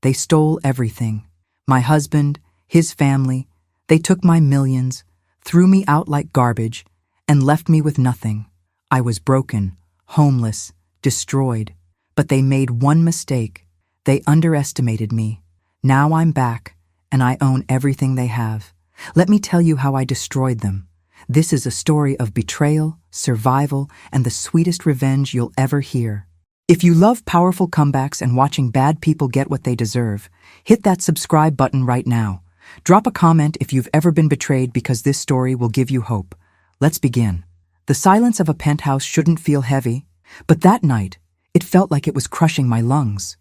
They stole everything. My husband, his family, they took my millions, threw me out like garbage, and left me with nothing. I was broken, homeless, destroyed. But they made one mistake. They underestimated me. Now I'm back, and I own everything they have. Let me tell you how I destroyed them. This is a story of betrayal, survival, and the sweetest revenge you'll ever hear. If you love powerful comebacks and watching bad people get what they deserve, hit that subscribe button right now. Drop a comment if you've ever been betrayed, because this story will give you hope. Let's begin. The silence of a penthouse shouldn't feel heavy, but that night, it felt like it was crushing my lungs.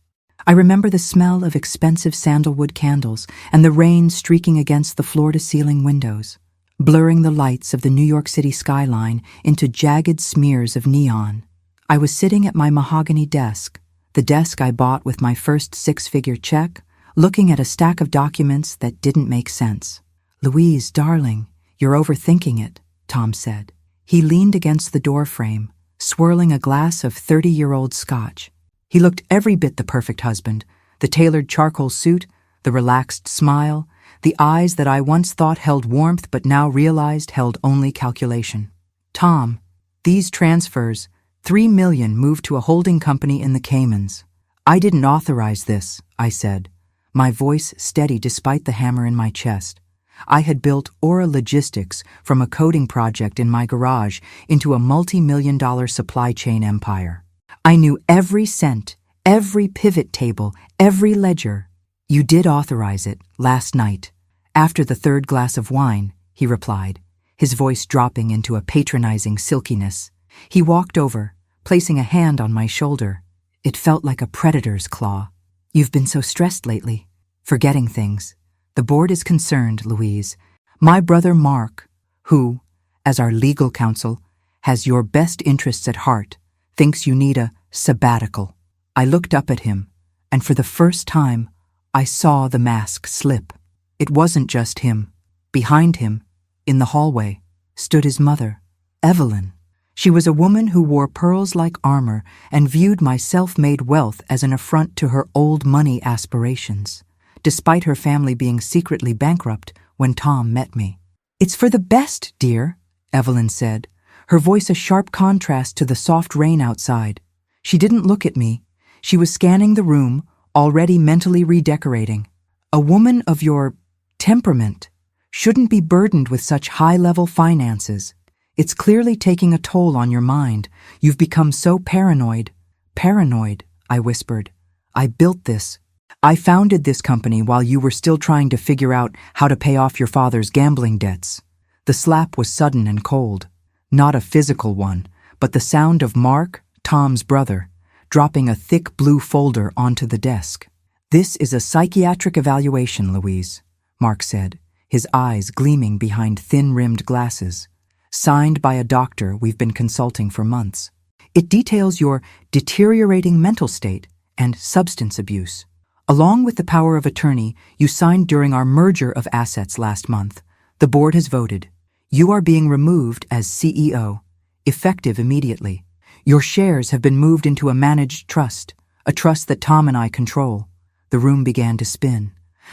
I remember the smell of expensive sandalwood candles and the rain streaking against the floor-to-ceiling windows, blurring the lights of the New York City skyline into jagged smears of neon. I was sitting at my mahogany desk, the desk I bought with my first six-figure check, looking at a stack of documents that didn't make sense. "Louise, darling, you're overthinking it," Tom said. He leaned against the doorframe, swirling a glass of 30-year-old scotch. He looked every bit the perfect husband, the tailored charcoal suit, the relaxed smile, the eyes that I once thought held warmth but now realized held only calculation. "Tom, these transfers, $3 million, moved to a holding company in the Caymans. I didn't authorize this," I said, my voice steady despite the hammer in my chest. I had built Aura Logistics from a coding project in my garage into a multi-million-dollar supply chain empire. I knew every cent, every pivot table, every ledger. "You did authorize it, last night, after the third glass of wine," he replied, his voice dropping into a patronizing silkiness. He walked over, placing a hand on my shoulder. It felt like a predator's claw. "You've been so stressed lately, forgetting things. The board is concerned, Louise. My brother Mark, who, as our legal counsel, has your best interests at heart, thinks you need a sabbatical." I looked up at him, and for the first time, I saw the mask slip. It wasn't just him. Behind him, in the hallway, stood his mother, Evelyn. She was a woman who wore pearls like armor and viewed my self-made wealth as an affront to her old money aspirations, despite her family being secretly bankrupt when Tom met me. "It's for the best, dear," Evelyn said, her voice a sharp contrast to the soft rain outside. She didn't look at me. She was scanning the room, already mentally redecorating. "A woman of your temperament shouldn't be burdened with such high-level finances. It's clearly taking a toll on your mind. You've become so paranoid." "Paranoid," I whispered. "I built this. I founded this company while you were still trying to figure out how to pay off your father's gambling debts." The slap was sudden and cold. Not a physical one, but the sound of Mark, Tom's brother, dropping a thick blue folder onto the desk. "This is a psychiatric evaluation, Louise," Mark said, his eyes gleaming behind thin-rimmed glasses. "Signed by a doctor we've been consulting for months. It details your deteriorating mental state and substance abuse. Along with the power of attorney you signed during our merger of assets last month, the board has voted. You are being removed as CEO, effective immediately. Your shares have been moved into a managed trust, a trust that Tom and I control." The room began to spin.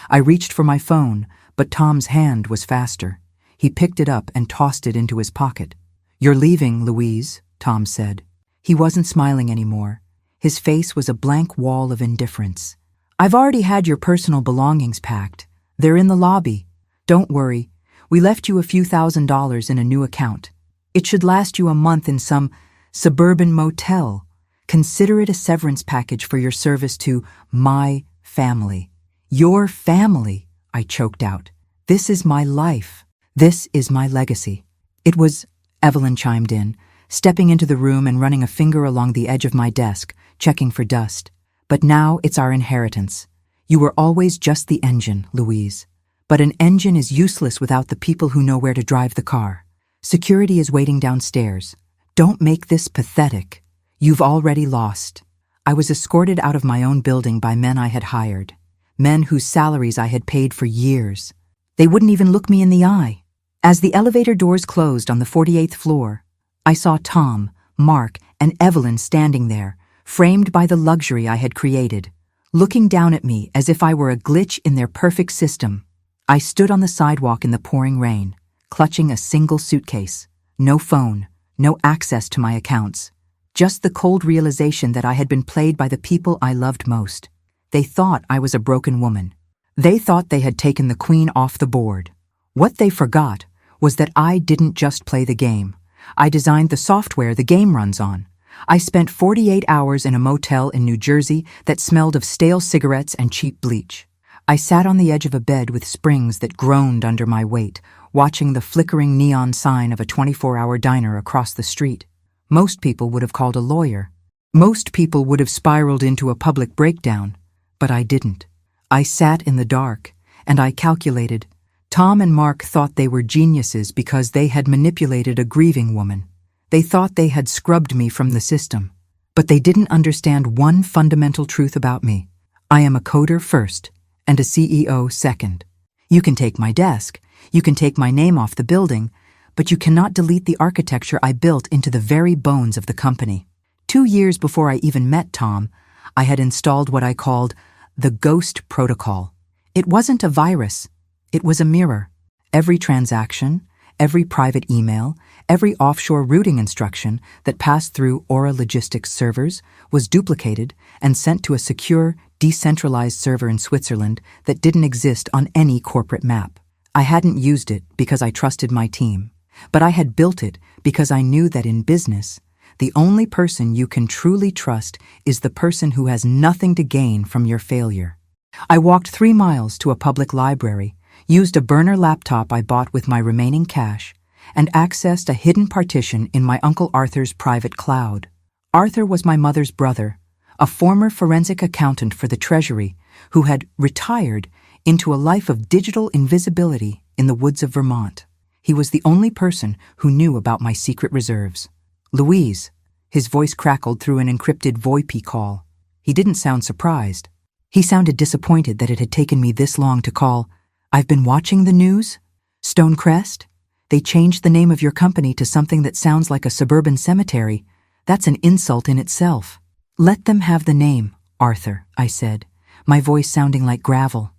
I reached for my phone, but Tom's hand was faster. He picked it up and tossed it into his pocket. "You're leaving, Louise," Tom said. He wasn't smiling anymore. His face was a blank wall of indifference. "I've already had your personal belongings packed. They're in the lobby. Don't worry. We left you a few $1,000s in a new account. It should last you a month in some suburban motel. Consider it a severance package for your service to my family." "Your family," I choked out. "This is my life. This is my legacy." "It was," Evelyn chimed in, stepping into the room and running a finger along the edge of my desk, checking for dust. "But now it's our inheritance. You were always just the engine, Louise. But an engine is useless without the people who know where to drive the car. Security is waiting downstairs. Don't make this pathetic. You've already lost." I was escorted out of my own building by men I had hired, men whose salaries I had paid for years. They wouldn't even look me in the eye. As the elevator doors closed on the 48th floor, I saw Tom, Mark, and Evelyn standing there, framed by the luxury I had created, looking down at me as if I were a glitch in their perfect system. I stood on the sidewalk in the pouring rain, clutching a single suitcase. No phone, no access to my accounts. Just the cold realization that I had been played by the people I loved most. They thought I was a broken woman. They thought they had taken the queen off the board. What they forgot was that I didn't just play the game. I designed the software the game runs on. I spent 48 hours in a motel in New Jersey that smelled of stale cigarettes and cheap bleach. I sat on the edge of a bed with springs that groaned under my weight, watching the flickering neon sign of a 24-hour diner across the street. Most people would have called a lawyer. Most people would have spiraled into a public breakdown, but I didn't. I sat in the dark, and I calculated. Tom and Mark thought they were geniuses because they had manipulated a grieving woman. They thought they had scrubbed me from the system. But they didn't understand one fundamental truth about me. I am a coder first, and a CEO second. You can take my desk, you can take my name off the building, but you cannot delete the architecture I built into the very bones of the company. 2 years before I even met Tom, I had installed what I called the Ghost Protocol. It wasn't a virus. It was a mirror. Every transaction, every private email, every offshore routing instruction that passed through Aura Logistics servers was duplicated and sent to a secure, decentralized server in Switzerland that didn't exist on any corporate map. I hadn't used it because I trusted my team, but I had built it because I knew that in business, the only person you can truly trust is the person who has nothing to gain from your failure. I walked 3 miles to a public library, used a burner laptop I bought with my remaining cash, and accessed a hidden partition in my Uncle Arthur's private cloud. Arthur was my mother's brother, a former forensic accountant for the Treasury who had retired into a life of digital invisibility in the woods of Vermont. He was the only person who knew about my secret reserves. Louise, his voice crackled through an encrypted VoIP call. He didn't sound surprised. He sounded disappointed that it had taken me this long to call. I've been watching the news. Stonecrest? They changed the name of your company to something that sounds like a suburban cemetery. That's an insult in itself. Let them have the name, Arthur, I said, my voice sounding like gravel.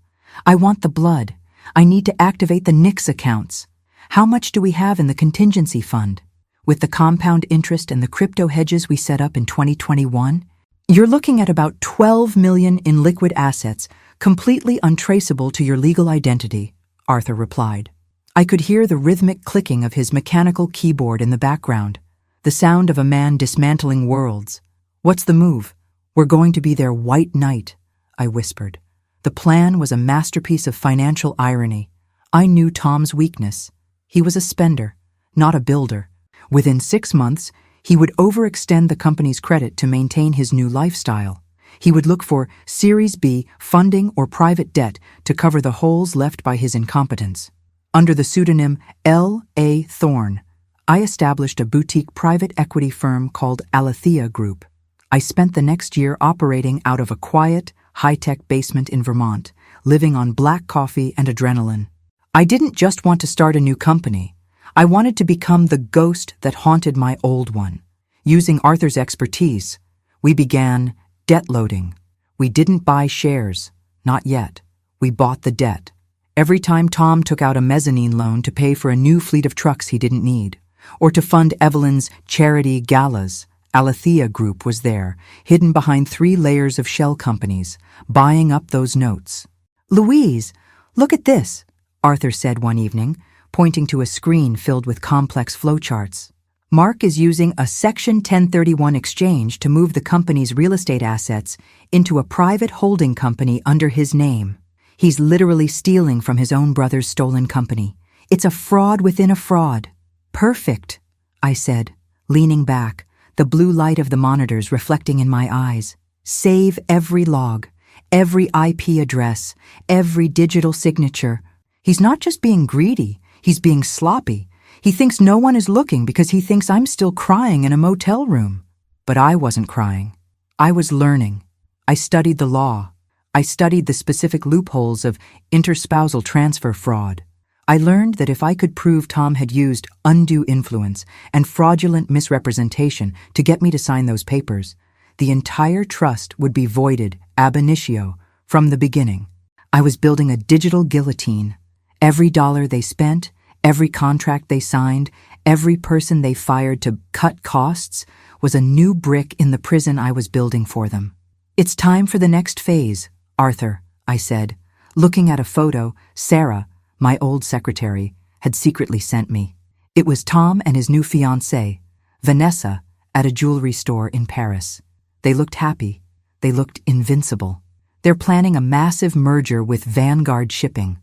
I want the blood. I need to activate the Nix accounts. How much do we have in the contingency fund? With the compound interest and the crypto hedges we set up in 2021, you're looking at about 12 million in liquid assets, completely untraceable to your legal identity, Arthur replied. I could hear the rhythmic clicking of his mechanical keyboard in the background, the sound of a man dismantling worlds. What's the move? We're going to be their white knight, I whispered. The plan was a masterpiece of financial irony. I knew Tom's weakness. He was a spender, not a builder. Within 6 months, he would overextend the company's credit to maintain his new lifestyle. He would look for Series B funding or private debt to cover the holes left by his incompetence. Under the pseudonym L.A. Thorne, I established a boutique private equity firm called Alethea Group. I spent the next year operating out of a quiet, high-tech basement in Vermont, living on black coffee and adrenaline. I didn't just want to start a new company. I wanted to become the ghost that haunted my old one. Using Arthur's expertise, we began debt loading. We didn't buy shares. Not yet. We bought the debt. Every time Tom took out a mezzanine loan to pay for a new fleet of trucks he didn't need, or to fund Evelyn's charity galas, Alethea Group was there, hidden behind 3 layers of shell companies, buying up those notes. Louise, look at this, Arthur said one evening, pointing to a screen filled with complex flowcharts. Mark is using a Section 1031 exchange to move the company's real estate assets into a private holding company under his name. He's literally stealing from his own brother's stolen company. It's a fraud within a fraud. Perfect, I said, leaning back, the blue light of the monitors reflecting in my eyes. Save every log, every IP address, every digital signature. He's not just being greedy, he's being sloppy. He thinks no one is looking because he thinks I'm still crying in a motel room. But I wasn't crying. I was learning. I studied the law. I studied the specific loopholes of interspousal transfer fraud. I learned that if I could prove Tom had used undue influence and fraudulent misrepresentation to get me to sign those papers, the entire trust would be voided ab initio from the beginning. I was building a digital guillotine. Every dollar they spent, every contract they signed, every person they fired to cut costs was a new brick in the prison I was building for them. "It's time for the next phase, Arthur," I said, looking at a photo Sarah, my old secretary, had secretly sent me. It was Tom and his new fiancée, Vanessa, at a jewelry store in Paris. They looked happy. They looked invincible. They're planning a massive merger with Vanguard Shipping.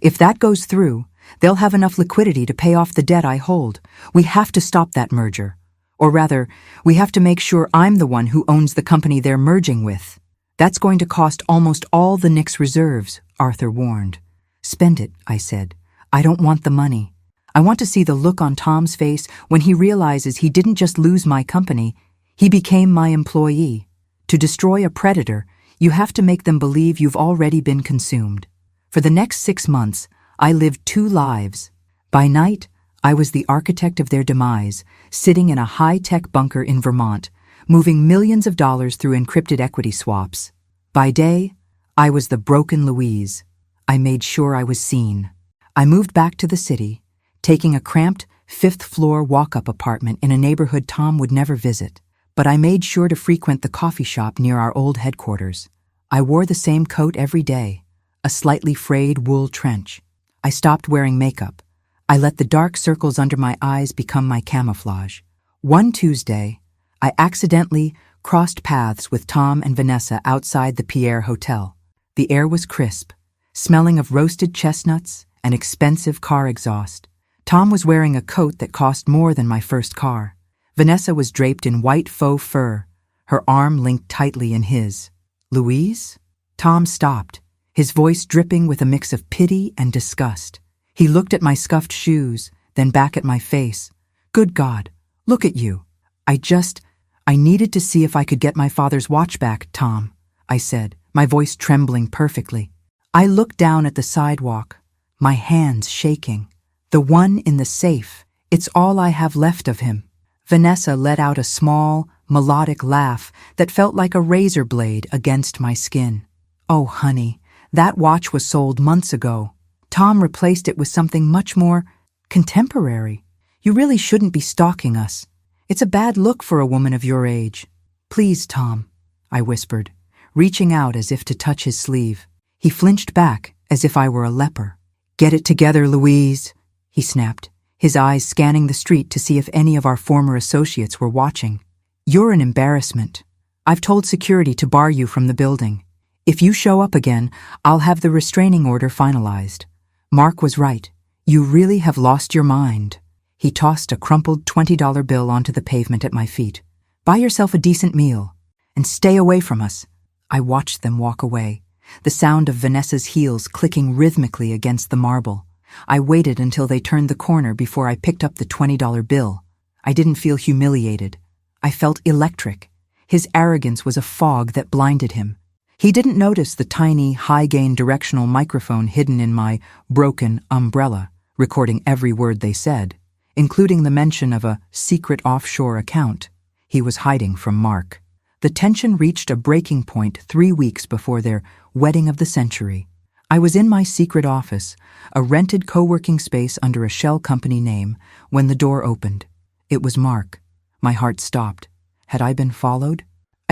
If that goes through, they'll have enough liquidity to pay off the debt I hold. We have to stop that merger. Or rather, we have to make sure I'm the one who owns the company they're merging with. That's going to cost almost all the Knicks' reserves, Arthur warned. "Spend it," I said. "I don't want the money. I want to see the look on Tom's face when he realizes he didn't just lose my company, he became my employee. To destroy a predator, you have to make them believe you've already been consumed." For the next 6 months, I lived 2 lives. By night, I was the architect of their demise, sitting in a high-tech bunker in Vermont, moving millions of dollars through encrypted equity swaps. By day, I was the broken Louise. I made sure I was seen. I moved back to the city, taking a cramped 5th-floor walk-up apartment in a neighborhood Tom would never visit. But I made sure to frequent the coffee shop near our old headquarters. I wore the same coat every day, a slightly frayed wool trench. I stopped wearing makeup. I let the dark circles under my eyes become my camouflage. One Tuesday, I accidentally crossed paths with Tom and Vanessa outside the Pierre Hotel. The air was crisp, smelling of roasted chestnuts and expensive car exhaust. Tom was wearing a coat that cost more than my first car. Vanessa was draped in white faux fur, her arm linked tightly in his. "Louise?" Tom stopped, his voice dripping with a mix of pity and disgust. He looked at my scuffed shoes, then back at my face. "Good God, look at you. I needed to see if I could get my father's watch back, Tom," I said, my voice trembling perfectly. I looked down at the sidewalk, my hands shaking. "The one in the safe. It's all I have left of him." Vanessa let out a small, melodic laugh that felt like a razor blade against my skin. "Oh, honey, that watch was sold months ago. Tom replaced it with something much more contemporary. You really shouldn't be stalking us. It's a bad look for a woman of your age." "Please, Tom," I whispered, reaching out as if to touch his sleeve. He flinched back as if I were a leper. "Get it together, Louise," he snapped, his eyes scanning the street to see if any of our former associates were watching. "You're an embarrassment. I've told security to bar you from the building. If you show up again, I'll have the restraining order finalized. Mark was right. You really have lost your mind." He tossed a crumpled $20 bill onto the pavement at my feet. "Buy yourself a decent meal, and stay away from us." I watched them walk away, the sound of Vanessa's heels clicking rhythmically against the marble. I waited until they turned the corner before I picked up the $20 bill. I didn't feel humiliated. I felt electric. His arrogance was a fog that blinded him. He didn't notice the tiny, high-gain directional microphone hidden in my broken umbrella, recording every word they said, including the mention of a secret offshore account. He was hiding from Mark. The tension reached a breaking point 3 weeks before their wedding of the century. I was in my secret office, a rented co-working space under a shell company name, when the door opened. It was Mark. My heart stopped. Had I been followed?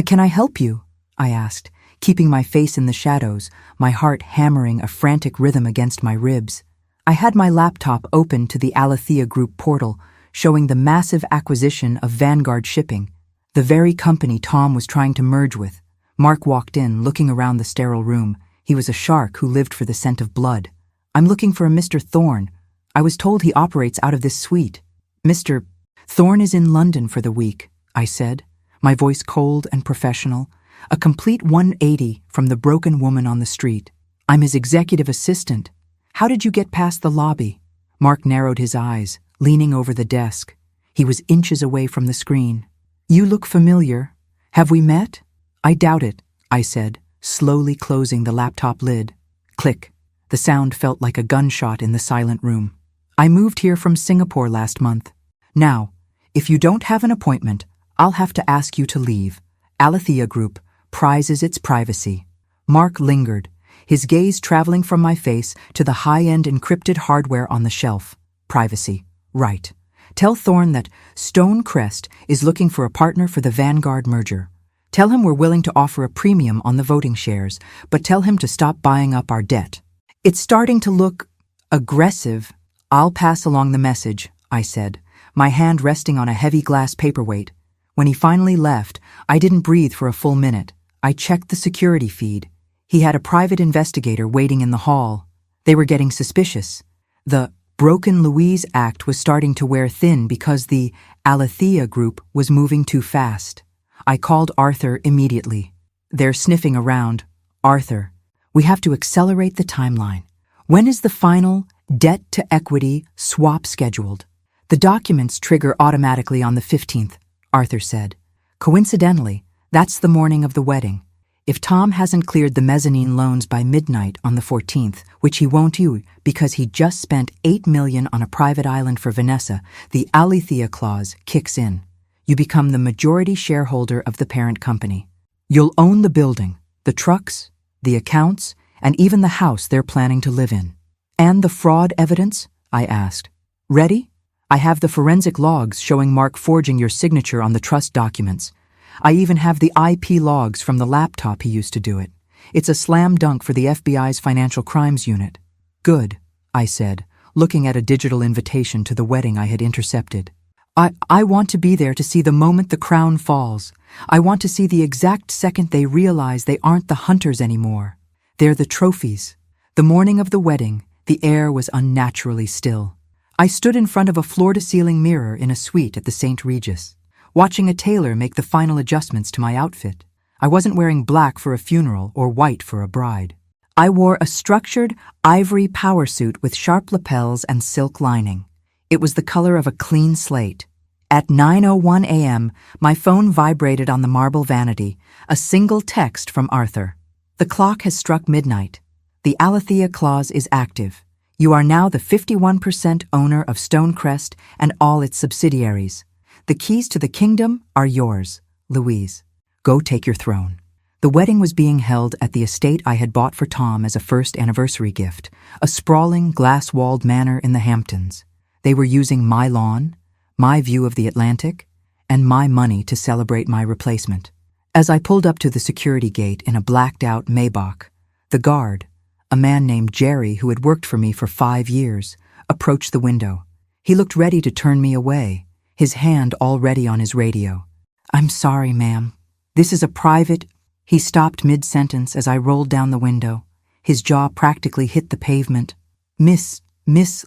Can I help you?" I asked, keeping my face in the shadows, my heart hammering a frantic rhythm against my ribs. I had my laptop open to the Alethea Group portal, showing the massive acquisition of Vanguard Shipping, the very company Tom was trying to merge with. Mark walked in, looking around the sterile room. He was a shark who lived for the scent of blood. "I'm looking for a Mr. Thorne. I was told he operates out of this suite." "Mr. Thorne is in London for the week," I said, my voice cold and professional, a complete 180 from the broken woman on the street. "I'm his executive assistant. How did you get past the lobby?" Mark narrowed his eyes, leaning over the desk. He was inches away from the screen. "You look familiar. Have we met?" "I doubt it," I said, slowly closing the laptop lid. Click. The sound felt like a gunshot in the silent room. "I moved here from Singapore last month. Now, if you don't have an appointment, I'll have to ask you to leave. Alethea Group prizes its privacy. Mark lingered, his gaze traveling from my face to the high-end encrypted hardware on the shelf. Privacy. Right. Tell Thorne that Stonecrest is looking for a partner for the Vanguard merger. Tell him we're willing to offer a premium on the voting shares, but tell him to stop buying up our debt. It's starting to look aggressive. I'll pass along the message, I said, my hand resting on a heavy glass paperweight. When he finally left, I didn't breathe for a full minute. I checked the security feed. He had a private investigator waiting in the hall. They were getting suspicious. The Broken Louise act was starting to wear thin because the Alethea Group was moving too fast. I called Arthur immediately. They're sniffing around. Arthur, we have to accelerate the timeline. When is the final debt-to-equity swap scheduled? The documents trigger automatically on the 15th, Arthur said. Coincidentally, that's the morning of the wedding. If Tom hasn't cleared the mezzanine loans by midnight on the 14th, which he won't do because he just spent $8 million on a private island for Vanessa, the Alethea clause kicks in. You become the majority shareholder of the parent company. You'll own the building, the trucks, the accounts, and even the house they're planning to live in. And the fraud evidence? I asked. Ready? I have the forensic logs showing Mark forging your signature on the trust documents. I even have the IP logs from the laptop he used to do it. It's a slam dunk for the FBI's Financial Crimes Unit. Good, I said, looking at a digital invitation to the wedding I had intercepted. I want to be there to see the moment the crown falls. I want to see the exact second they realize they aren't the hunters anymore. They're the trophies. The morning of the wedding, the air was unnaturally still. I stood in front of a floor-to-ceiling mirror in a suite at the St. Regis, watching a tailor make the final adjustments to my outfit. I wasn't wearing black for a funeral or white for a bride. I wore a structured ivory power suit with sharp lapels and silk lining. It was the color of a clean slate. At 9:01 a.m., my phone vibrated on the marble vanity, a single text from Arthur. The clock has struck midnight. The Alethea clause is active. You are now the 51% owner of Stonecrest and all its subsidiaries. The keys to the kingdom are yours, Louise. Go take your throne. The wedding was being held at the estate I had bought for Tom as a first anniversary gift, a sprawling, glass-walled manor in the Hamptons. They were using my lawn, my view of the Atlantic, and my money to celebrate my replacement. As I pulled up to the security gate in a blacked-out Maybach, the guard, a man named Jerry who had worked for me for 5 years, approached the window. He looked ready to turn me away, his hand already on his radio. I'm sorry, ma'am. This is a private... He stopped mid-sentence as I rolled down the window. His jaw practically hit the pavement. Miss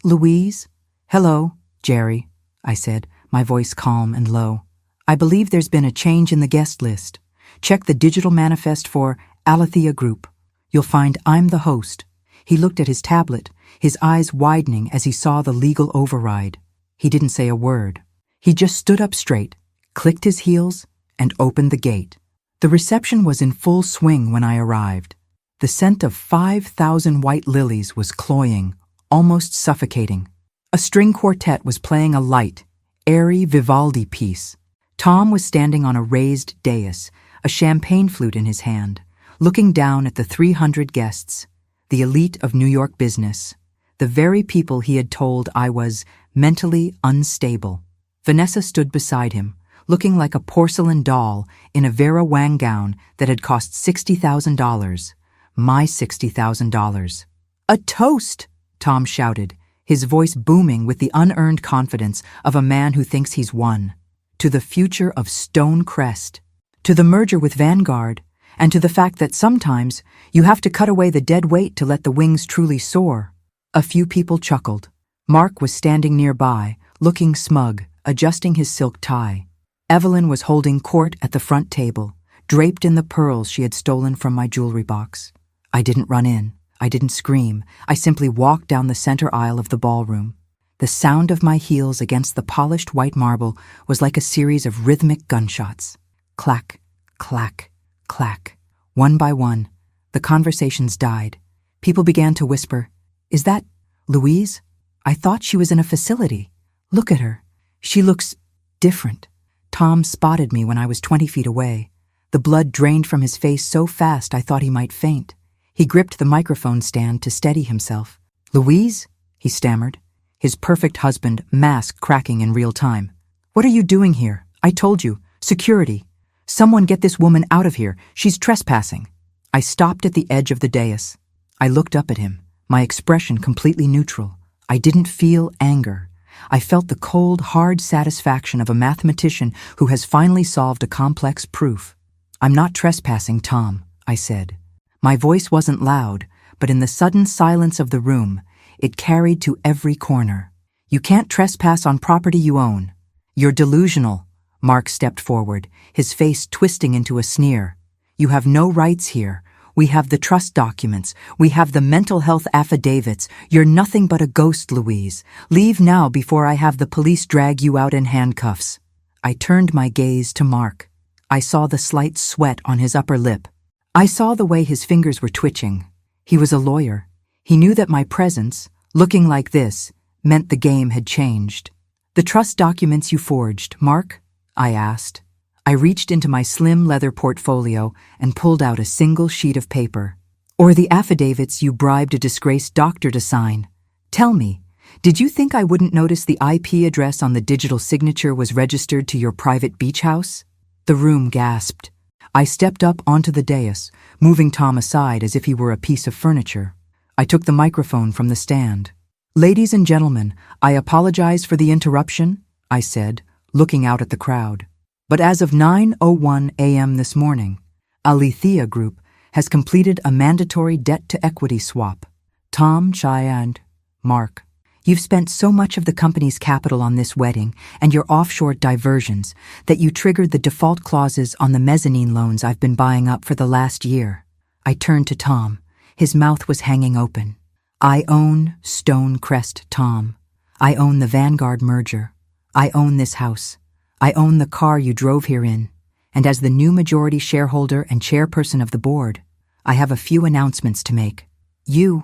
Louise? Hello, Jerry, I said, my voice calm and low. I believe there's been a change in the guest list. Check the digital manifest for Alethea Group. You'll find I'm the host. He looked at his tablet, his eyes widening as he saw the legal override. He didn't say a word. He just stood up straight, clicked his heels, and opened the gate. The reception was in full swing when I arrived. The scent of 5,000 white lilies was cloying, almost suffocating. A string quartet was playing a light, airy Vivaldi piece. Tom was standing on a raised dais, a champagne flute in his hand, looking down at the 300 guests, the elite of New York business, the very people he had told I was mentally unstable. Vanessa stood beside him, looking like a porcelain doll in a Vera Wang gown that had cost $60,000, my $60,000. A toast, Tom shouted, his voice booming with the unearned confidence of a man who thinks he's won. To the future of Stonecrest, to the merger with Vanguard, and to the fact that sometimes you have to cut away the dead weight to let the wings truly soar. A few people chuckled. Mark was standing nearby, looking smug, adjusting his silk tie. Evelyn was holding court at the front table, draped in the pearls she had stolen from my jewelry box. I didn't run in. I didn't scream. I simply walked down the center aisle of the ballroom. The sound of my heels against the polished white marble was like a series of rhythmic gunshots. Clack, clack, clack. One by one, the conversations died. People began to whisper, "Is that Louise? I thought she was in a facility. Look at her. She looks different." Tom spotted me when I was 20 feet away. The blood drained from his face so fast I thought he might faint. He gripped the microphone stand to steady himself. "Louise?" he stammered, his perfect husband mask cracking in real time. "What are you doing here? I told you. Security. Someone get this woman out of here. She's trespassing." I stopped at the edge of the dais. I looked up at him, my expression completely neutral. I didn't feel anger. I felt the cold, hard satisfaction of a mathematician who has finally solved a complex proof. "I'm not trespassing, Tom," I said. My voice wasn't loud, but in the sudden silence of the room, it carried to every corner. "You can't trespass on property you own. You're delusional." Mark stepped forward, his face twisting into a sneer. "You have no rights here. We have the trust documents. We have the mental health affidavits. You're nothing but a ghost, Louise. Leave now before I have the police drag you out in handcuffs." I turned my gaze to Mark. I saw the slight sweat on his upper lip. I saw the way his fingers were twitching. He was a lawyer. He knew that my presence, looking like this, meant the game had changed. "The trust documents you forged, Mark?" I asked. I reached into my slim leather portfolio and pulled out a single sheet of paper. "Or the affidavits you bribed a disgraced doctor to sign? Tell me, did you think I wouldn't notice the IP address on the digital signature was registered to your private beach house?" The room gasped. I stepped up onto the dais, moving Tom aside as if he were a piece of furniture. I took the microphone from the stand. "Ladies and gentlemen, I apologize for the interruption," I said, looking out at the crowd. "But as of 9:01 a.m. this morning, Alethea Group has completed a mandatory debt-to-equity swap. Tom, Chai, and Mark, you've spent so much of the company's capital on this wedding and your offshore diversions that you triggered the default clauses on the mezzanine loans I've been buying up for the last year." I turned to Tom. His mouth was hanging open. "I own Stonecrest, Tom. I own the Vanguard merger. I own this house. I own the car you drove here in. And as the new majority shareholder and chairperson of the board, I have a few announcements to make. You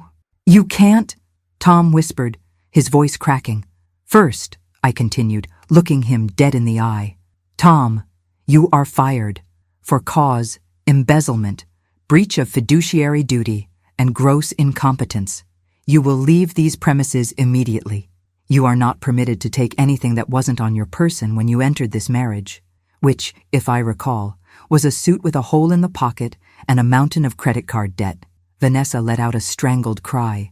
can't," Tom whispered, his voice cracking. "First," I continued, looking him dead in the eye, "Tom, you are fired for cause embezzlement, breach of fiduciary duty, and gross incompetence. You will leave these premises immediately. You are not permitted to take anything that wasn't on your person when you entered this marriage," which, if I recall, was a suit with a hole in the pocket and a mountain of credit card debt. Vanessa let out a strangled cry.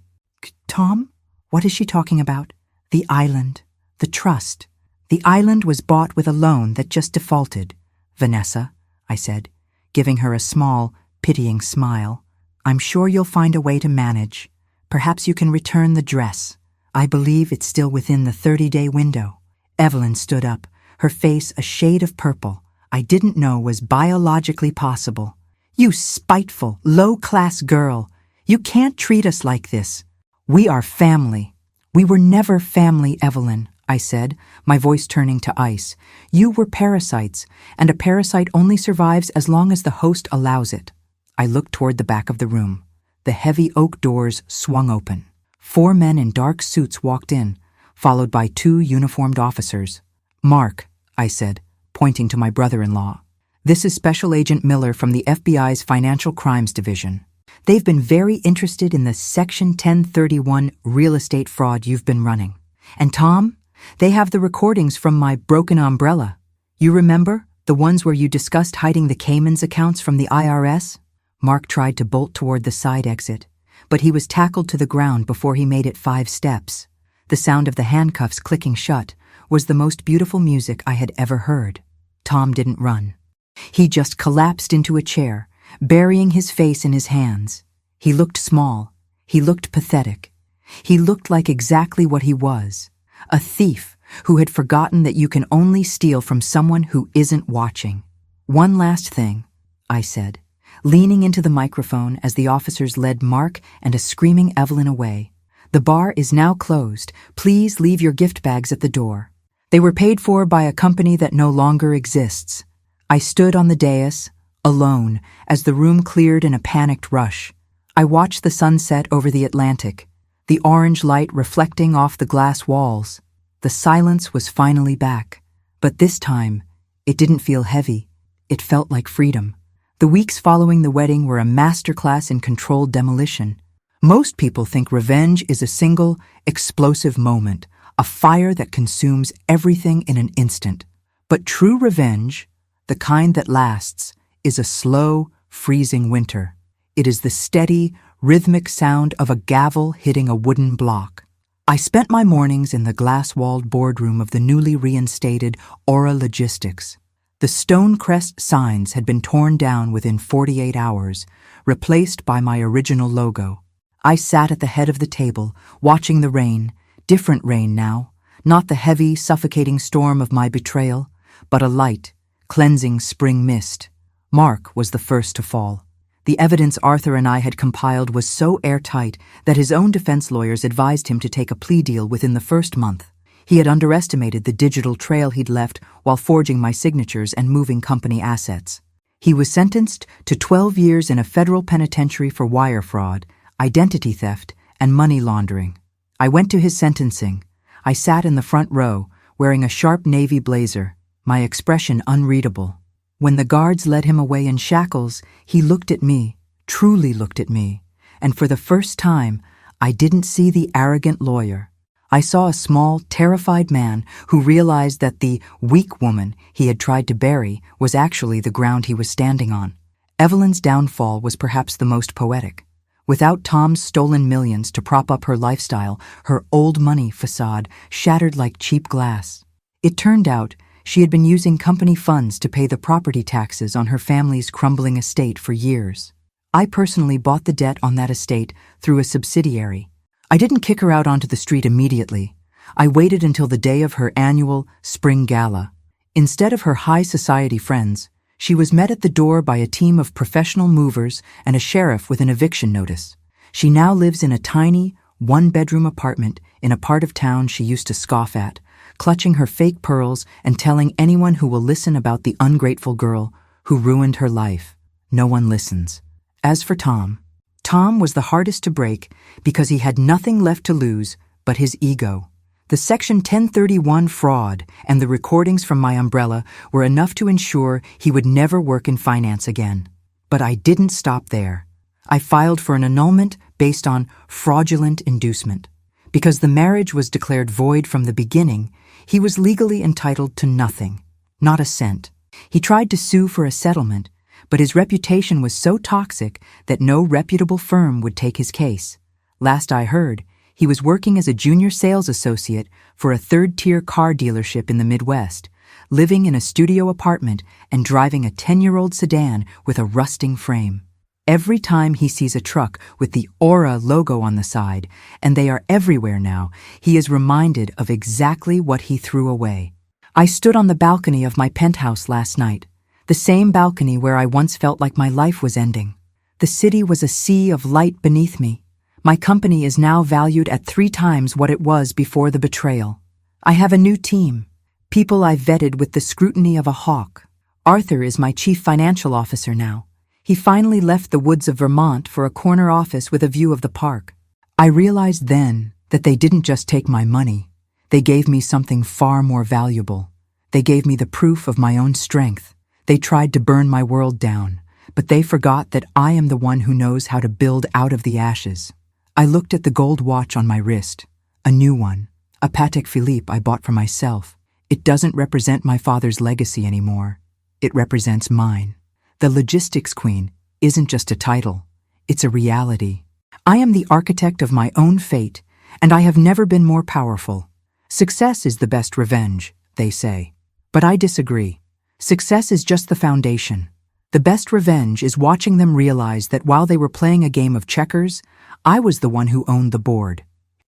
"Tom, what is she talking about?" "The island. The trust. The island was bought with a loan that just defaulted." "Vanessa," I said, giving her a small, pitying smile, "I'm sure you'll find a way to manage. Perhaps you can return the dress. I believe it's still within the 30-day window." Evelyn stood up, her face a shade of purple I didn't know was biologically possible. "You spiteful, low-class girl. You can't treat us like this. We are family." "We were never family, Evelyn," I said, my voice turning to ice. "You were parasites, and a parasite only survives as long as the host allows it." I looked toward the back of the room. The heavy oak doors swung open. 4 men in dark suits walked in, followed by 2 uniformed officers. "Mark," I said, pointing to my brother-in-law. "This is Special Agent Miller from the FBI's Financial Crimes Division. They've been very interested in the Section 1031 real estate fraud you've been running. And Tom, they have the recordings from my broken umbrella. You remember, the ones where you discussed hiding the Cayman's accounts from the IRS?" Mark tried to bolt toward the side exit, but he was tackled to the ground before he made it 5 steps. The sound of the handcuffs clicking shut was the most beautiful music I had ever heard. Tom didn't run. He just collapsed into a chair, burying his face in his hands. He looked small. He looked pathetic. He looked like exactly what he was, a thief who had forgotten that you can only steal from someone who isn't watching. "One last thing," I said, leaning into the microphone as the officers led Mark and a screaming Evelyn away. "The bar is now closed. Please leave your gift bags at the door. They were paid for by a company that no longer exists." I stood on the dais, alone, as the room cleared in a panicked rush. I watched the sunset over the Atlantic, the orange light reflecting off the glass walls. The silence was finally back, but this time, it didn't feel heavy. It felt like freedom. The weeks following the wedding were a masterclass in controlled demolition. Most people think revenge is a single, explosive moment, a fire that consumes everything in an instant. But true revenge, the kind that lasts, is a slow, freezing winter. It is the steady, rhythmic sound of a gavel hitting a wooden block. I spent my mornings in the glass-walled boardroom of the newly reinstated Aura Logistics. The Stonecrest signs had been torn down within 48 hours, replaced by my original logo. I sat at the head of the table, watching the rain, different rain now, not the heavy, suffocating storm of my betrayal, but a light, cleansing spring mist. Mark was the first to fall. The evidence Arthur and I had compiled was so airtight that his own defense lawyers advised him to take a plea deal within the first month. He had underestimated the digital trail he'd left while forging my signatures and moving company assets. He was sentenced to 12 years in a federal penitentiary for wire fraud, identity theft, and money laundering. I went to his sentencing. I sat in the front row, wearing a sharp navy blazer, my expression unreadable. When the guards led him away in shackles, he looked at me, truly looked at me, and for the first time, I didn't see the arrogant lawyer. I saw a small, terrified man who realized that the weak woman he had tried to bury was actually the ground he was standing on. Evelyn's downfall was perhaps the most poetic. Without Tom's stolen millions to prop up her lifestyle, her old money facade shattered like cheap glass. It turned out she had been using company funds to pay the property taxes on her family's crumbling estate for years. I personally bought the debt on that estate through a subsidiary. I didn't kick her out onto the street immediately. I waited until the day of her annual spring gala. Instead of her high society friends, she was met at the door by a team of professional movers and a sheriff with an eviction notice. She now lives in a tiny, one-bedroom apartment in a part of town she used to scoff at, clutching her fake pearls and telling anyone who will listen about the ungrateful girl who ruined her life. No one listens. As for Tom was the hardest to break because he had nothing left to lose but his ego. The Section 1031 fraud and the recordings from my umbrella were enough to ensure he would never work in finance again. But I didn't stop there. I filed for an annulment based on fraudulent inducement. Because the marriage was declared void from the beginning, he was legally entitled to nothing, not a cent. He tried to sue for a settlement, but his reputation was so toxic that no reputable firm would take his case. Last I heard, he was working as a junior sales associate for a third-tier car dealership in the Midwest, living in a studio apartment and driving a 10-year-old sedan with a rusting frame. Every time he sees a truck with the Aura logo on the side, and they are everywhere now, he is reminded of exactly what he threw away. I stood on the balcony of my penthouse last night, the same balcony where I once felt like my life was ending. The city was a sea of light beneath me. My company is now valued at 3 times what it was before the betrayal. I have a new team, people I've vetted with the scrutiny of a hawk. Arthur is my chief financial officer now. He finally left the woods of Vermont for a corner office with a view of the park. I realized then that they didn't just take my money. They gave me something far more valuable. They gave me the proof of my own strength. They tried to burn my world down, but they forgot that I am the one who knows how to build out of the ashes. I looked at the gold watch on my wrist, a new one, a Patek Philippe I bought for myself. It doesn't represent my father's legacy anymore. It represents mine. The Logistics Queen isn't just a title, it's a reality. I am the architect of my own fate, and I have never been more powerful. Success is the best revenge, they say. But I disagree. Success is just the foundation. The best revenge is watching them realize that while they were playing a game of checkers, I was the one who owned the board.